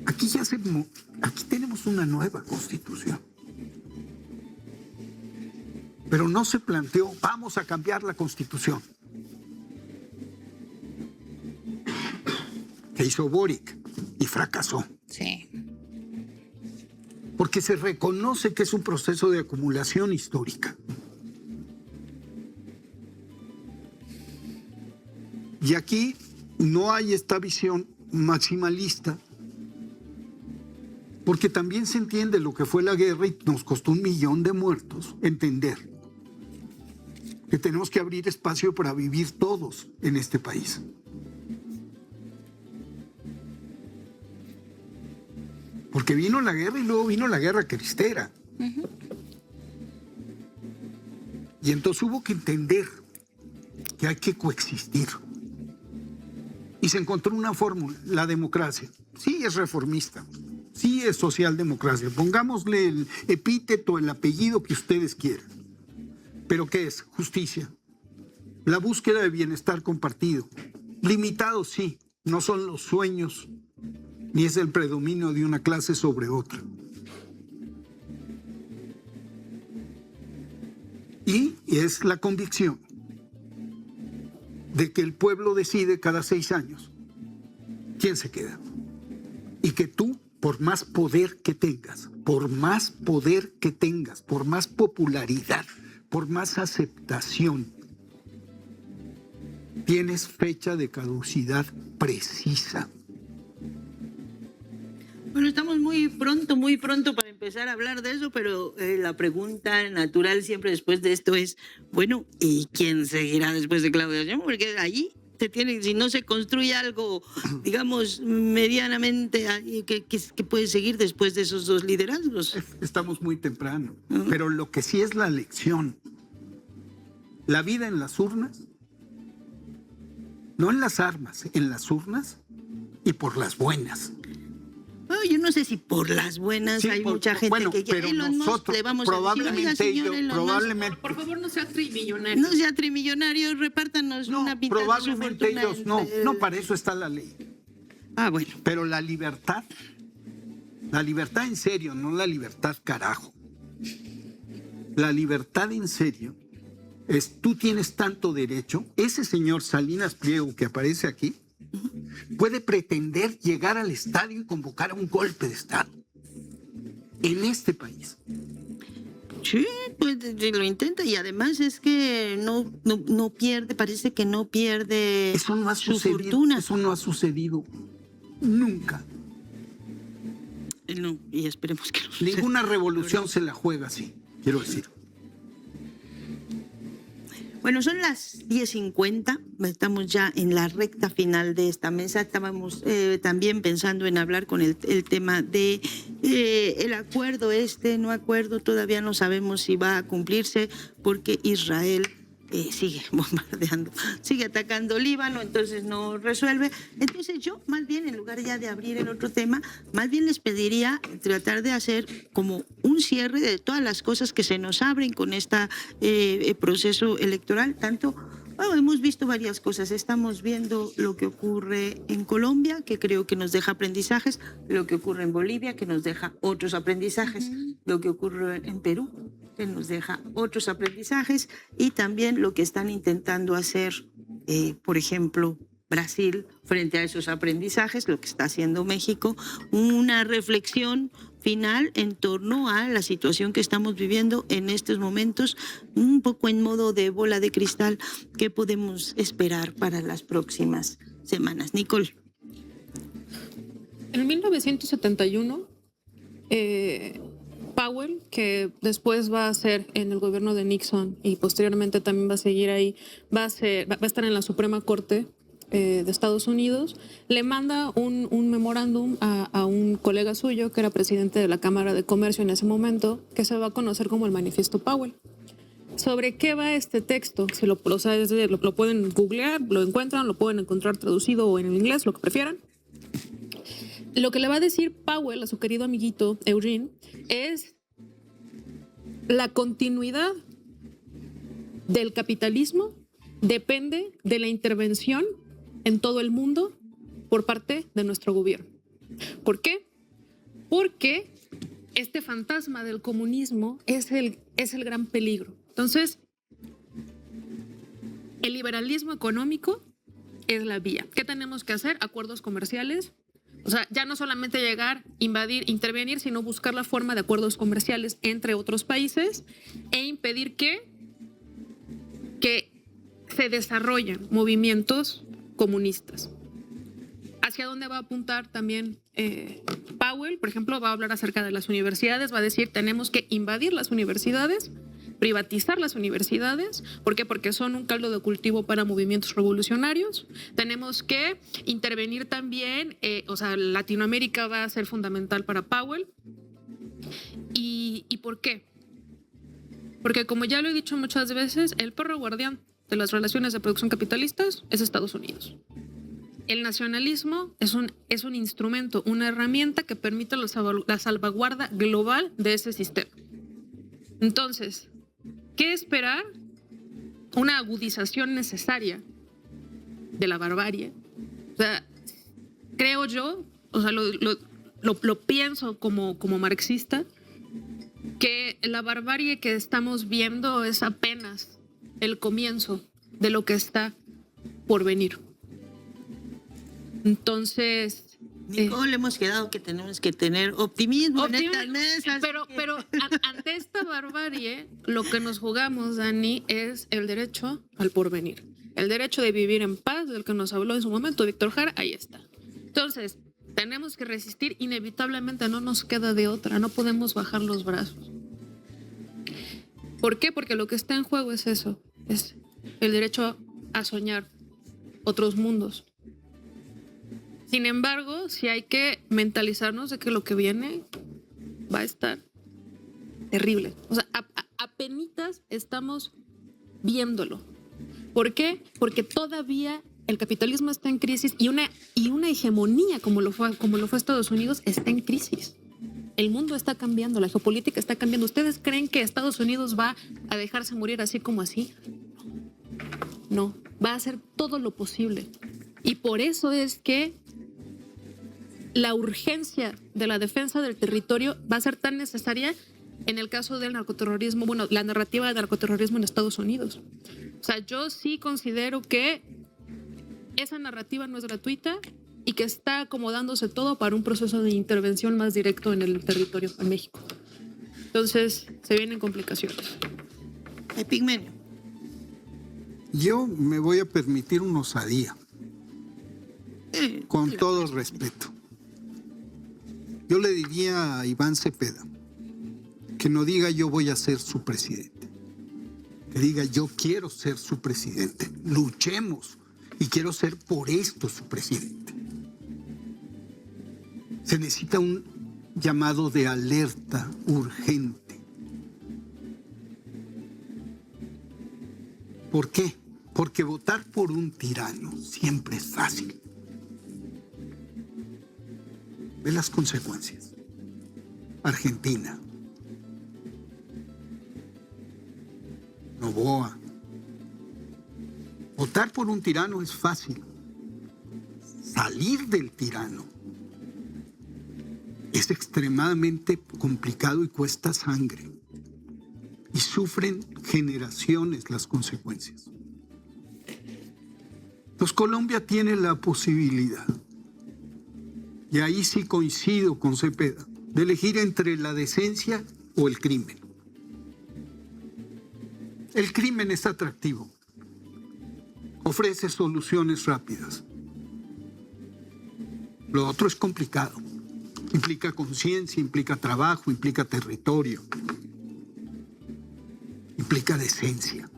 Aquí tenemos una nueva constitución. Pero no se planteó, vamos a cambiar la constitución. que hizo Boric y fracasó. Sí. Porque se reconoce que es un proceso de acumulación histórica. Y aquí no hay esta visión maximalista, porque también se entiende lo que fue la guerra y nos costó 1 millón de muertos entender que tenemos que abrir espacio para vivir todos en este país. Porque vino la guerra y luego vino la guerra cristera. Y entonces hubo que entender que hay que coexistir. Y se encontró una fórmula, la democracia. Sí es reformista, sí es socialdemocracia. Pongámosle el epíteto, el apellido que ustedes quieran. ¿Pero qué es? Justicia. La búsqueda de bienestar compartido. Limitado, sí. No son los sueños, ni es el predominio de una clase sobre otra. Y es la convicción de que el pueblo decide cada 6 años quién se queda. Y que tú, por más poder que tengas, por más poder que tengas, por más popularidad, por más aceptación, tienes fecha de caducidad precisa. Bueno, estamos muy pronto para empezar a hablar de eso, pero la pregunta natural siempre después de esto es, bueno, ¿y quién seguirá después de Claudia Sheinbaum? Porque allí si no se construye algo, digamos, medianamente que puede seguir después de esos dos liderazgos. Estamos muy temprano, pero lo que sí es la lección, la vida en las urnas, no en las armas, en las urnas y por las buenas. Bueno, yo no sé si por las buenas sí, hay mucha gente que quiere. Pero nosotros, le vamos probablemente, a decir, probablemente. Por favor, no sea trimillonario. No sea trimillonario, repártanos una pintada. Probablemente ellos no, para eso está la ley. Ah, bueno. Pero la libertad en serio, no la libertad carajo. La libertad en serio es, tú tienes tanto derecho, ese señor Salinas Pliego que aparece aquí, puede pretender llegar al estadio y convocar a un golpe de Estado en este país. Sí, pues lo intenta y además es que no pierde, parece que no pierde su fortuna. Eso no ha sucedido nunca. No, y esperemos que no suceda. Ninguna revolución se la juega así, quiero decir. Bueno, son las 10:50, estamos ya en la recta final de esta mesa. Estábamos también pensando en hablar con el tema de el acuerdo no acuerdo, todavía no sabemos si va a cumplirse porque Israel sigue bombardeando, sigue atacando Líbano, entonces no resuelve. Entonces yo más bien, en lugar ya de abrir el otro tema, más bien les pediría tratar de hacer como un cierre de todas las cosas que se nos abren con este proceso electoral. Hemos visto varias cosas, estamos viendo lo que ocurre en Colombia, que creo que nos deja aprendizajes, lo que ocurre en Bolivia, que nos deja otros aprendizajes, lo que ocurre en Perú, que nos deja otros aprendizajes, y también lo que están intentando hacer, por ejemplo, Brasil frente a esos aprendizajes, lo que está haciendo México, una reflexión final en torno a la situación que estamos viviendo en estos momentos, un poco en modo de bola de cristal. ¿Qué podemos esperar para las próximas semanas? Nicole. En 1971, Powell, que después va a ser en el gobierno de Nixon y posteriormente también va a seguir ahí, va a estar en la Suprema Corte de Estados Unidos, le manda un memorándum a un colega suyo que era presidente de la Cámara de Comercio en ese momento, que se va a conocer como el Manifiesto Powell. ¿Sobre qué va este texto? Si lo pueden googlear, lo encuentran, lo pueden encontrar traducido o en inglés, lo que prefieran. Lo que le va a decir Powell a su querido amiguito Eugene es la continuidad del capitalismo depende de la intervención en todo el mundo por parte de nuestro gobierno. ¿Por qué? Porque este fantasma del comunismo es el gran peligro. Entonces, el liberalismo económico es la vía. ¿Qué tenemos que hacer? Acuerdos comerciales. O sea, ya no solamente llegar, invadir, intervenir, sino buscar la forma de acuerdos comerciales entre otros países e impedir que se desarrollen movimientos comunistas. ¿Hacia dónde va a apuntar también Powell? Por ejemplo, va a hablar acerca de las universidades, va a decir tenemos que invadir las universidades, privatizar las universidades. ¿Por qué? Porque son un caldo de cultivo para movimientos revolucionarios. Tenemos que intervenir también, o sea, Latinoamérica va a ser fundamental para Powell. ¿Y por qué? Porque como ya lo he dicho muchas veces, el perro guardián de las relaciones de producción capitalistas es Estados Unidos. El nacionalismo es un instrumento, una herramienta que permite la salvaguarda global de ese sistema. Entonces, ¿qué esperar? Una agudización necesaria de la barbarie. O sea, creo yo, o sea, lo pienso como marxista, que la barbarie que estamos viendo es apenas el comienzo de lo que está por venir. Entonces... ¿Cómo le hemos quedado que tenemos que tener optimismo en estas mesas? Pero ante esta barbarie, lo que nos jugamos, Dani, es el derecho al porvenir. El derecho de vivir en paz, del que nos habló en su momento Víctor Jara, ahí está. Entonces, tenemos que resistir inevitablemente, no nos queda de otra, no podemos bajar los brazos. ¿Por qué? Porque lo que está en juego es eso, es el derecho a soñar otros mundos. Sin embargo, sí hay que mentalizarnos de que lo que viene va a estar terrible. O sea, apenitas estamos viéndolo. ¿Por qué? Porque todavía el capitalismo está en crisis y una hegemonía como lo fue Estados Unidos está en crisis. El mundo está cambiando, la geopolítica está cambiando. ¿Ustedes creen que Estados Unidos va a dejarse morir así como así? No, va a hacer todo lo posible. Y por eso es que la urgencia de la defensa del territorio va a ser tan necesaria en el caso del narcoterrorismo, bueno, la narrativa del narcoterrorismo en Estados Unidos. O sea, yo sí considero que esa narrativa no es gratuita y que está acomodándose todo para un proceso de intervención más directo en el territorio, en México. Entonces, se vienen complicaciones. Epigmenio. Yo me voy a permitir una osadía, con todo respeto. Yo le diría a Iván Cepeda que no diga yo voy a ser su presidente, que diga yo quiero ser su presidente, luchemos y quiero ser por esto su presidente. Se necesita un llamado de alerta urgente. ¿Por qué? Porque votar por un tirano siempre es fácil. Ve las consecuencias. Argentina, Noboa. Votar por un tirano es fácil. Salir del tirano es extremadamente complicado y cuesta sangre. Y sufren generaciones las consecuencias. Pues Colombia tiene la posibilidad, y ahí sí coincido con Cepeda, de elegir entre la decencia o el crimen. El crimen es atractivo, ofrece soluciones rápidas. Lo otro es complicado, implica conciencia, implica trabajo, implica territorio, implica decencia.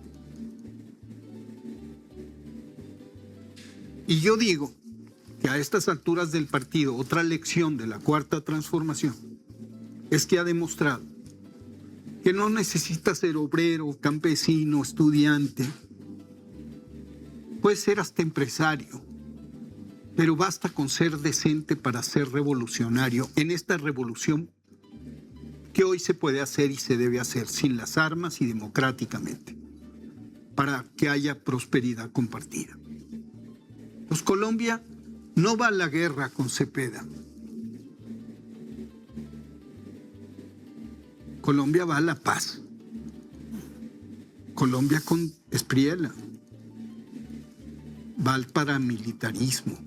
Y yo digo que a estas alturas del partido, otra lección de la Cuarta Transformación es que ha demostrado que no necesita ser obrero, campesino, estudiante. Puede ser hasta empresario, pero basta con ser decente para ser revolucionario en esta revolución que hoy se puede hacer y se debe hacer sin las armas y democráticamente, para que haya prosperidad compartida. Pues Colombia no va a la guerra con Cepeda. Colombia va a la paz. Colombia con Espriella. va al paramilitarismo.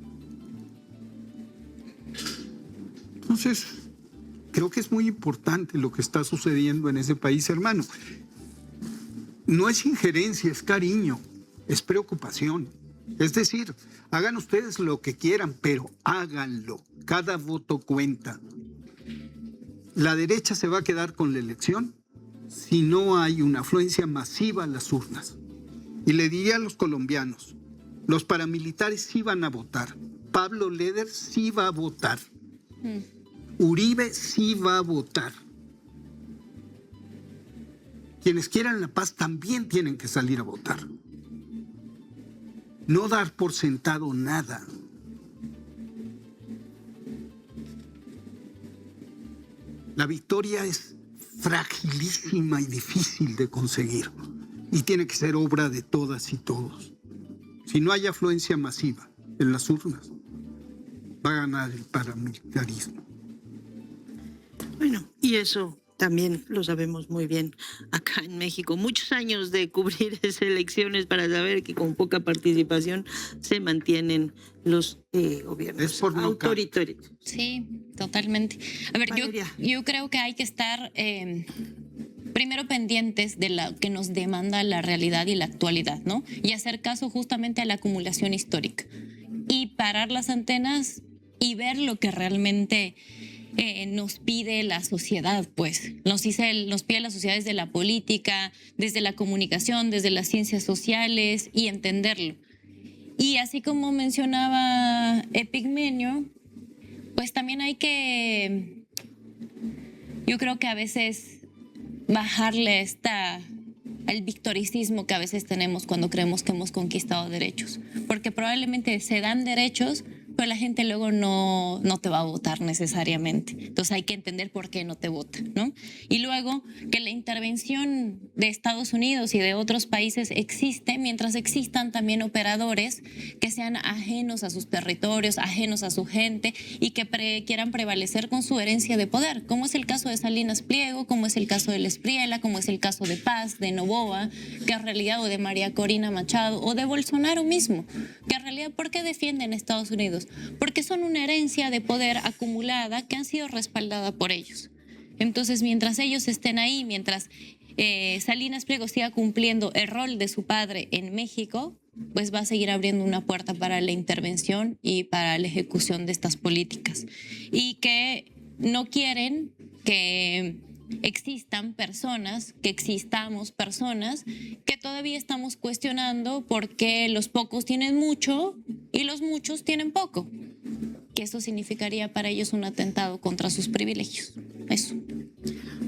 Entonces, creo que es muy importante lo que está sucediendo en ese país, hermano. No es injerencia, es cariño, es preocupación. Es decir, hagan ustedes lo que quieran, pero háganlo. Cada voto cuenta. La derecha se va a quedar con la elección si no hay una afluencia masiva a las urnas. Y le diría a los colombianos, los paramilitares sí van a votar. Pablo Leder sí va a votar. Uribe sí va a votar. Quienes quieran la paz también tienen que salir a votar. No dar por sentado nada. La victoria es fragilísima y difícil de conseguir y tiene que ser obra de todas y todos. Si no hay afluencia masiva en las urnas, va a ganar el paramilitarismo. Bueno, y eso también lo sabemos muy bien acá en México. Muchos años de cubrir esas elecciones para saber que con poca participación se mantienen los gobiernos Es por no autoritarios. Sí, totalmente. A ver, yo creo que hay que estar primero pendientes de lo que nos demanda la realidad y la actualidad, ¿no? Y hacer caso justamente a la acumulación histórica. Y parar las antenas y ver lo que realmente nos pide la sociedad, pues. Nos pide la sociedad desde la política, desde la comunicación, desde las ciencias sociales y entenderlo. Y así como mencionaba Epigmenio, pues también hay que, yo creo que a veces bajarle al victoricismo que a veces tenemos cuando creemos que hemos conquistado derechos. Porque probablemente se dan derechos, pero la gente luego no te va a votar necesariamente. Entonces hay que entender por qué no te vota, ¿no? Y luego que la intervención de Estados Unidos y de otros países existe mientras existan también operadores que sean ajenos a sus territorios, ajenos a su gente y que quieran prevalecer con su herencia de poder, como es el caso de Salinas Pliego, como es el caso de Espriella, como es el caso de Paz, de Noboa, que en realidad, o de María Corina Machado, o de Bolsonaro mismo, que en realidad, ¿por qué defienden a Estados Unidos? Porque son una herencia de poder acumulada que han sido respaldada por ellos. Entonces, mientras ellos estén ahí, mientras Salinas Pliego siga cumpliendo el rol de su padre en México, pues va a seguir abriendo una puerta para la intervención y para la ejecución de estas políticas. Y que no quieren que existamos personas que todavía estamos cuestionando por qué los pocos tienen mucho y los muchos tienen poco. Que eso significaría para ellos un atentado contra sus privilegios. Eso.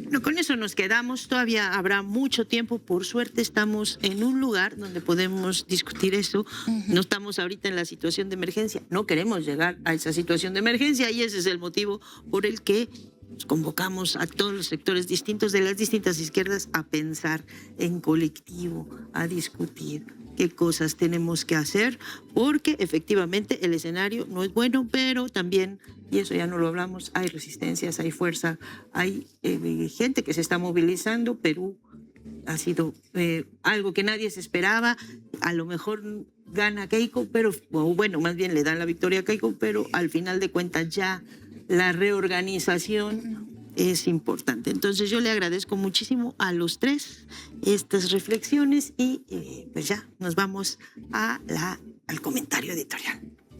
Bueno, con eso nos quedamos. Todavía habrá mucho tiempo. Por suerte estamos en un lugar donde podemos discutir eso. No estamos ahorita en la situación de emergencia. No queremos llegar a esa situación de emergencia y ese es el motivo por el que convocamos a todos los sectores distintos de las distintas izquierdas a pensar en colectivo, a discutir qué cosas tenemos que hacer, porque efectivamente el escenario no es bueno, pero también, y eso ya no lo hablamos, hay resistencias, hay fuerza, hay gente que se está movilizando. Perú ha sido algo que nadie se esperaba. A lo mejor gana Keiko, pero bueno, más bien le dan la victoria a Keiko, pero al final de cuentas ya la reorganización es importante. Entonces yo le agradezco muchísimo a los tres estas reflexiones y pues ya nos vamos al comentario editorial.